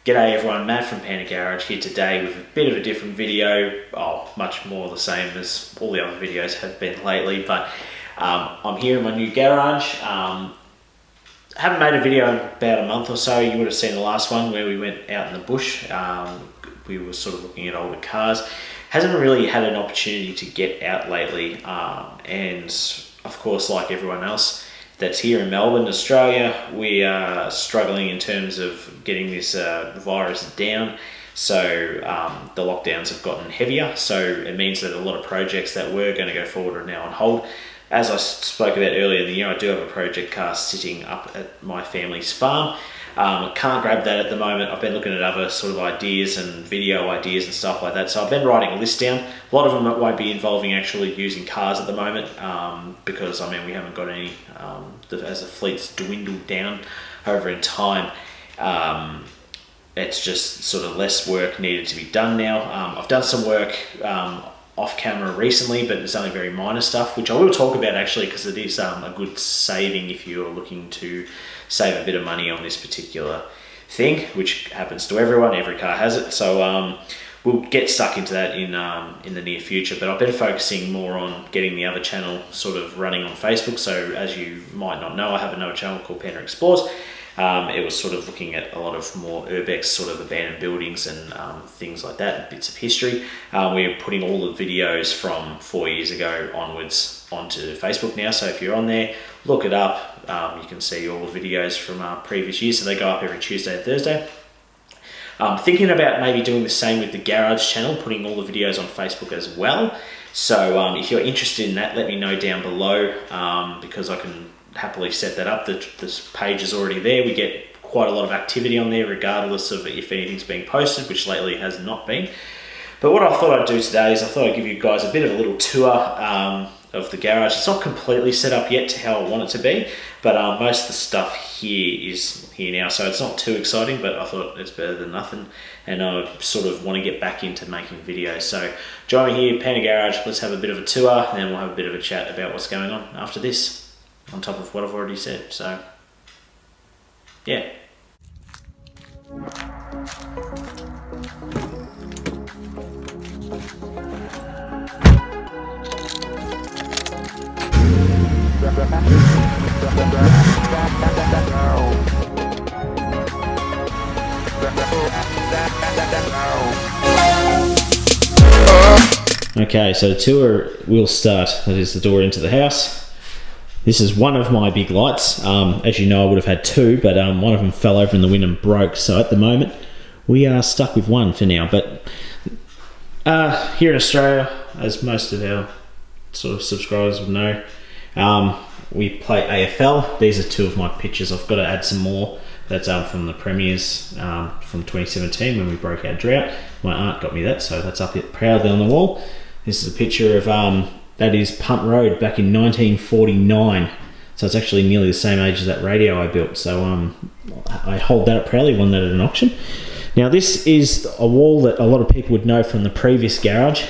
G'day everyone, Matt from Panda Garage here today with a bit of a different video. Much more the same as all the other videos have been lately, but I'm here in my new garage. Haven't made a video in about a month or so. You would have seen the last one where we went out in the bush. We were sort of looking at older cars. Hasn't really had an opportunity to get out lately, and of course, like everyone else that's here in Melbourne, Australia, we are struggling in terms of getting this virus down. So the lockdowns have gotten heavier, so it means that a lot of projects that were going to go forward are now on hold. As I spoke about earlier in the year, I do have a project car sitting up at my family's farm. I can't grab that at the moment. I've been looking at other sort of ideas and video ideas and stuff like that. So I've been writing a list down. A lot of them won't be involving actually using cars at the moment because, I mean, we haven't got any, as the fleet's dwindled down over in time, it's just sort of less work needed to be done now. I've done some work off camera recently, but it's only very minor stuff, which I will talk about actually because it is a good saving if you're looking to save a bit of money on this particular thing, which happens to everyone. Every car has it. So we'll get stuck into that in the near future, but I've been focusing more on getting the other channel sort of running on Facebook. So as you might not know, I have another channel called Panda Explores. It was sort of looking at a lot of more urbex sort of abandoned buildings and things like that, bits of history. We're putting all the videos from 4 years ago onwards onto Facebook now. So if you're on there, look it up. You can see all the videos from previous years. So they go up every Tuesday and Thursday. Thinking about maybe doing the same with the Garage channel, putting all the videos on Facebook as well. So if you're interested in that, let me know down below because I can happily set that up. This page is already there. We get quite a lot of activity on there regardless of if anything's being posted, which lately has not been. But what I thought I'd do today is I thought I'd give you guys a bit of a little tour of the garage. It's not completely set up yet to how I want it to be, but most of the stuff here is here now, so it's not too exciting, but I thought it's better than nothing, and I sort of want to get back into making videos. So join me here, Panda Garage. Let's have a bit of a tour, and then we'll have a bit of a chat about what's going on after this, on top of what I've already said. So yeah. Okay, so the tour will start. That is the door into the house. This is one of my big lights. As you know, I would have had two, but one of them fell over in the wind and broke. So at the moment, we are stuck with one for now. But here in Australia, as most of our sort of subscribers will know, we play AFL. These are two of my pictures. I've got to add some more. That's from the Premiers from 2017 when we broke our drought. My aunt got me that, so that's up proudly on the wall. This is a picture of, that is Punt Road back in 1949. So it's actually nearly the same age as that radio I built. So I hold that up proudly, won that at an auction. Now this is a wall that a lot of people would know from the previous garage.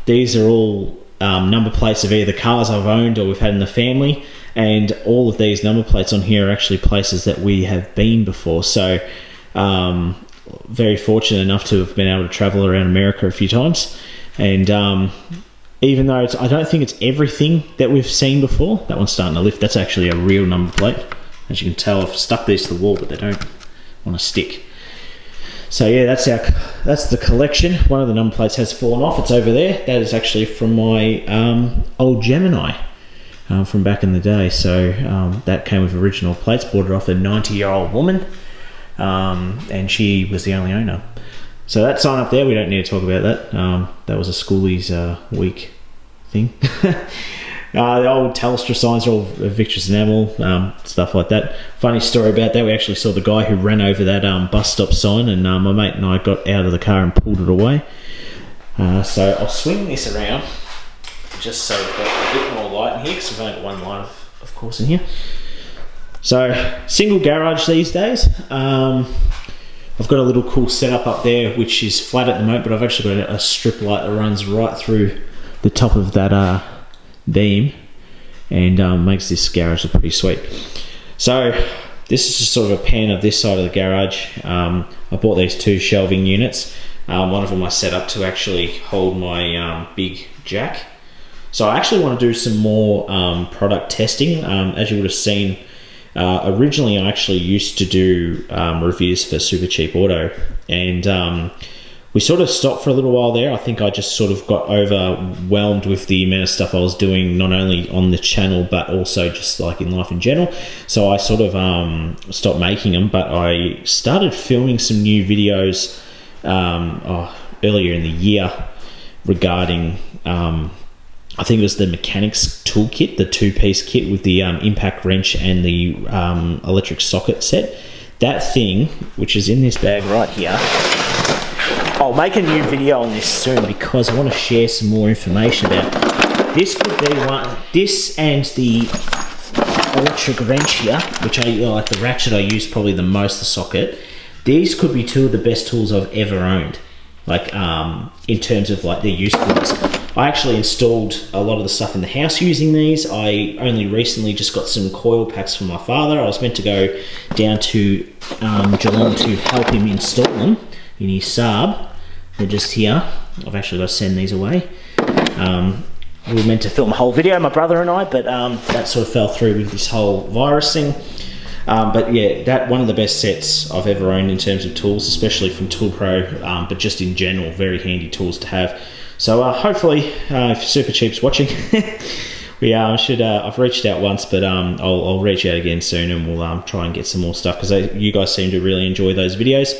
These are all number plates of either cars I've owned or we've had in the family, and all of these number plates on here are actually places that we have been before. So very fortunate enough to have been able to travel around America a few times, and even though I don't think it's everything that we've seen before. That one's starting to lift. That's actually a real number plate. As you can tell, I've stuck these to the wall, but they don't want to stick. So yeah, that's the collection. One of the number plates has fallen off. It's over there. That is actually from my old Gemini from back in the day. So that came with original plates. Bought it off a 90-year-old woman, and she was the only owner. So that sign up there, we don't need to talk about that. That was a Schoolies week thing. The old Telstra signs are all Victor's Enamel, stuff like that. Funny story about that, we actually saw the guy who ran over that bus stop sign, and my mate and I got out of the car and pulled it away. So I'll swing this around just so we've got a bit more light in here, because we've only got one light of course in here. So single garage these days. I've got a little cool setup up there which is flat at the moment, but I've actually got a strip light that runs right through the top of that beam and makes this garage look pretty sweet. So this is just sort of a pan of this side of the garage. I bought these 2 shelving units. One of them I set up to actually hold my big jack. So I actually want to do some more product testing. As you would have seen, originally I actually used to do reviews for Supercheap Auto, and we sort of stopped for a little while there. I think I just sort of got overwhelmed with the amount of stuff I was doing, not only on the channel, but also just like in life in general. So I sort of stopped making them, but I started filming some new videos earlier in the year regarding, I think it was the mechanics toolkit, the 2-piece kit with the impact wrench and the electric socket set. That thing, which is in this bag right here, I'll make a new video on this soon because I want to share some more information about it. This could be one, this and the electric wrench here, which I like the ratchet I use probably the most, the socket. These could be 2 of the best tools I've ever owned, like in terms of like their usefulness. I actually installed a lot of the stuff in the house using these. I only recently just got some coil packs from my father. I was meant to go down to Geelong to help him install them in his Saab. They're just here. I've actually got to send these away. We were meant to film a whole video, my brother and I, but that sort of fell through with this whole virus thing. But yeah, that one of the best sets I've ever owned in terms of tools, especially from Tool Pro, but just in general, very handy tools to have. So hopefully, if Supercheap's watching, I've reached out once, but I'll reach out again soon, and we'll try and get some more stuff, because you guys seem to really enjoy those videos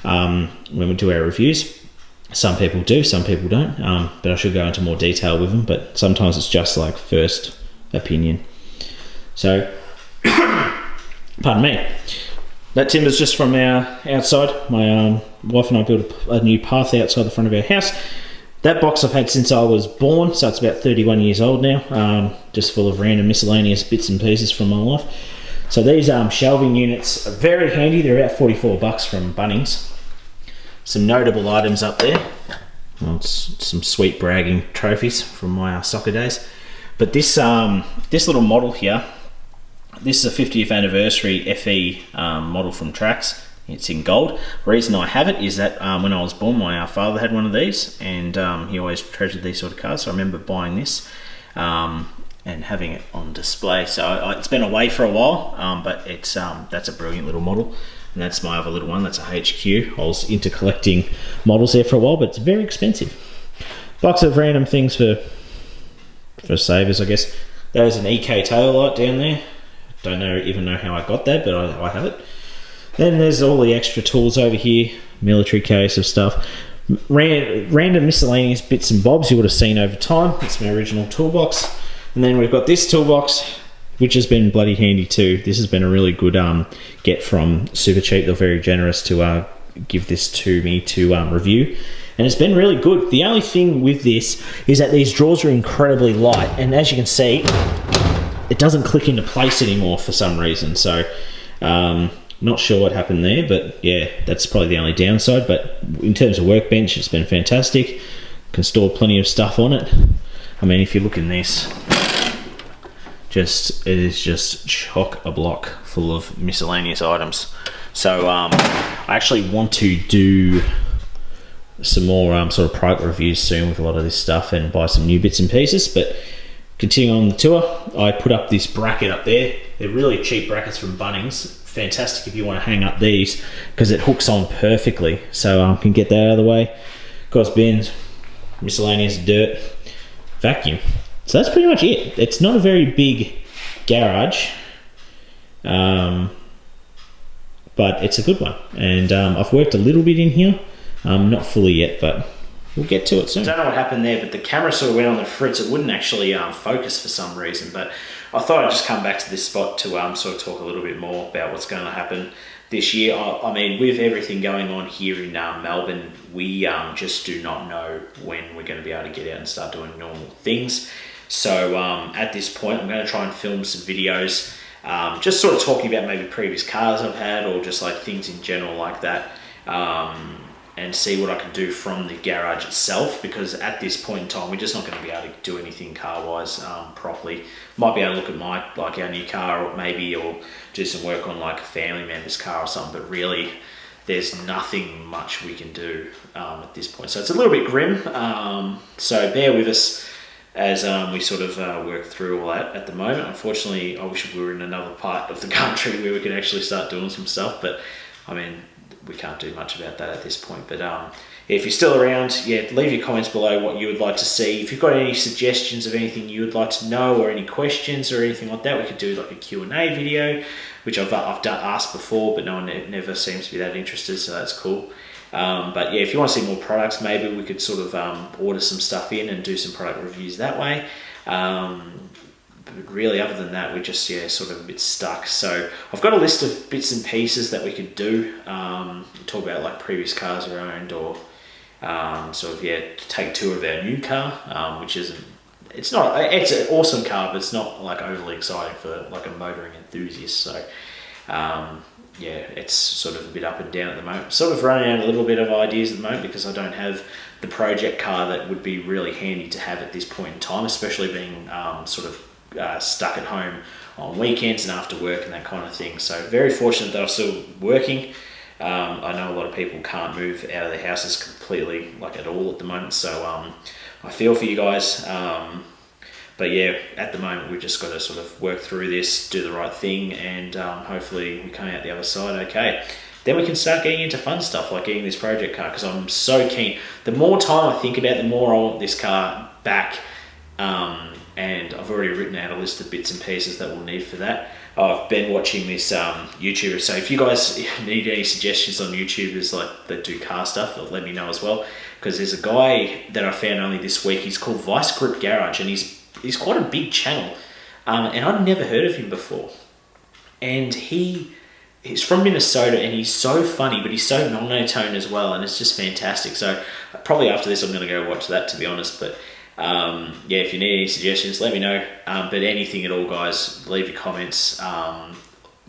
when we do our reviews. Some people do, some people don't, but I should go into more detail with them, but sometimes it's just like first opinion. So, pardon me. That timber's just from our outside. My wife and I built a new path outside the front of our house. That box I've had since I was born, so it's about 31 years old now, just full of random miscellaneous bits and pieces from my life. So these shelving units are very handy. They're about $44 from Bunnings. Some notable items up there. Well, it's some sweet bragging trophies from my soccer days. But this little model here, this is a 50th anniversary FE model from Trax. It's in gold. The reason I have it is that when I was born, my father had one of these, and he always treasured these sort of cars. So I remember buying this and having it on display. So it's been away for a while, but it's that's a brilliant little model. And that's my other little one, that's a HQ. I was into collecting models there for a while, but it's very expensive. Box of random things for savers, I guess. There's an EK tail light down there. Don't even know how I got that, but I have it. Then there's all the extra tools over here, military case of stuff. Random miscellaneous bits and bobs you would have seen over time. It's my original toolbox. And then we've got this toolbox, which has been bloody handy too. This has been a really good get from Supercheap. They're very generous to give this to me to review, and it's been really good. The only thing with this is that these drawers are incredibly light, and as you can see, it doesn't click into place anymore for some reason. So not sure what happened there, but yeah, that's probably the only downside. But in terms of workbench, it's been fantastic. Can store plenty of stuff on it. I mean, if you look in this, it is just chock-a-block full of miscellaneous items. So I actually want to do some more sort of product reviews soon with a lot of this stuff and buy some new bits and pieces. But continuing on the tour, I put up this bracket up there. They're really cheap brackets from Bunnings. Fantastic if you want to hang up these, because it hooks on perfectly. So I can get that out of the way. Of course, bins, miscellaneous dirt, vacuum. So that's pretty much it. It's not a very big garage, but it's a good one. And I've worked a little bit in here, not fully yet, but we'll get to it soon. I don't know what happened there, but the camera sort of went on the fritz. It wouldn't actually focus for some reason, but I thought I'd just come back to this spot to sort of talk a little bit more about what's going to happen this year. I mean, with everything going on here in Melbourne, we just do not know when we're going to be able to get out and start doing normal things. So at this point, I'm going to try and film some videos, just sort of talking about maybe previous cars I've had, or just like things in general like that. and see what I can do from the garage itself, because at this point in time we're just not going to be able to do anything car wise properly. Might be able to look at like our new car, or maybe, or do some work on like a family member's car or something, but really there's nothing much we can do at this point. So it's a little bit grim, so bear with us as we sort of work through all that at the moment. Unfortunately, I wish we were in another part of the country where we could actually start doing some stuff, but I mean, we can't do much about that at this point. But if you're still around, yeah, leave your comments below what you would like to see. If you've got any suggestions of anything you would like to know, or any questions or anything like that, we could do like a Q&A video, which I've asked before, but no one never seems to be that interested, so that's cool. But yeah, if you want to see more products, maybe we could sort of order some stuff in and do some product reviews that way. But really, other than that, we're just, yeah, sort of a bit stuck. So I've got a list of bits and pieces that we could do, talk about like previous cars we owned, or sort of, yeah, take a tour of our new car, which isn't, it's an awesome car, but it's not like overly exciting for like a motoring enthusiast. So yeah, it's sort of a bit up and down at the moment. Sort of running out a little bit of ideas at the moment, because I don't have the project car that would be really handy to have at this point in time, especially being sort of stuck at home on weekends and after work and that kind of thing. So very fortunate that I'm still working. I know a lot of people can't move out of their houses completely, like at all at the moment, so I feel for you guys. But yeah, at the moment we've just got to sort of work through this, do the right thing, and hopefully we come out the other side okay. Then we can start getting into fun stuff like getting this project car, because I'm so keen. The more time I think about it, the more I want this car back. And I've already written out a list of bits and pieces that we'll need for that. I've been watching this YouTuber, so if you guys need any suggestions on YouTubers like that do car stuff, let me know as well, because there's a guy that I found only this week. He's called Vice Grip Garage, and he's quite a big channel, and I'd never heard of him before. And he's from Minnesota, and he's so funny, but he's so monotone as well, and it's just fantastic. So probably after this I'm going to go watch that, to be honest. But yeah, if you need any suggestions, let me know. But anything at all, guys, leave your comments.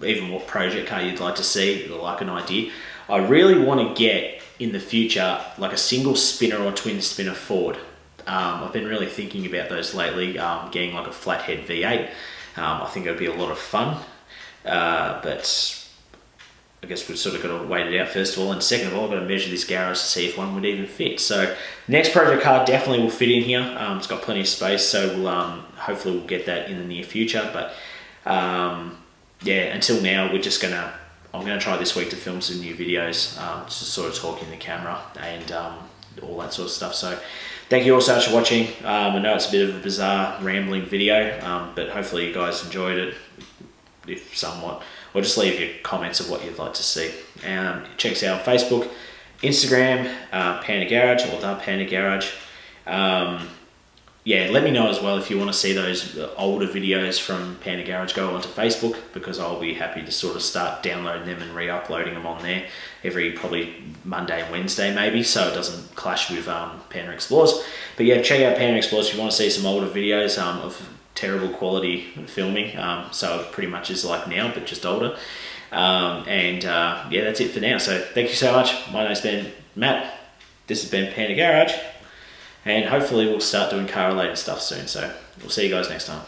Even what project car you'd like to see, or like an idea. I really want to get in the future like a single spinner or twin spinner Ford. I've been really thinking about those lately, getting like a flathead V8. I think it would be a lot of fun, but I guess we've sort of got to wait it out first of all, and second of all, I've got to measure this garage to see if one would even fit. So next project car definitely will fit in here. It's got plenty of space, so we'll hopefully we'll get that in the near future. But yeah, until now I'm gonna try this week to film some new videos, just sort of talking the camera and all that sort of stuff. So thank you all so much for watching. I know it's a bit of a bizarre rambling video, but hopefully you guys enjoyed it, if somewhat. Or just leave your comments of what you'd like to see. Check us out on Facebook, Instagram, Panda Garage, or The Panda Garage. Yeah, let me know as well if you want to see those older videos from Panda Garage. Go onto Facebook, because I'll be happy to sort of start downloading them and re-uploading them on there every probably Monday and Wednesday maybe, so it doesn't clash with Panda Explorers. But yeah, check out Panda Explorers if you want to see some older videos of terrible quality filming, so it pretty much is like now, but just older. Yeah, that's it for now. So thank you so much. My name's been Matt. This has been Panda Garage, and hopefully we'll start doing car related stuff soon. So we'll see you guys next time.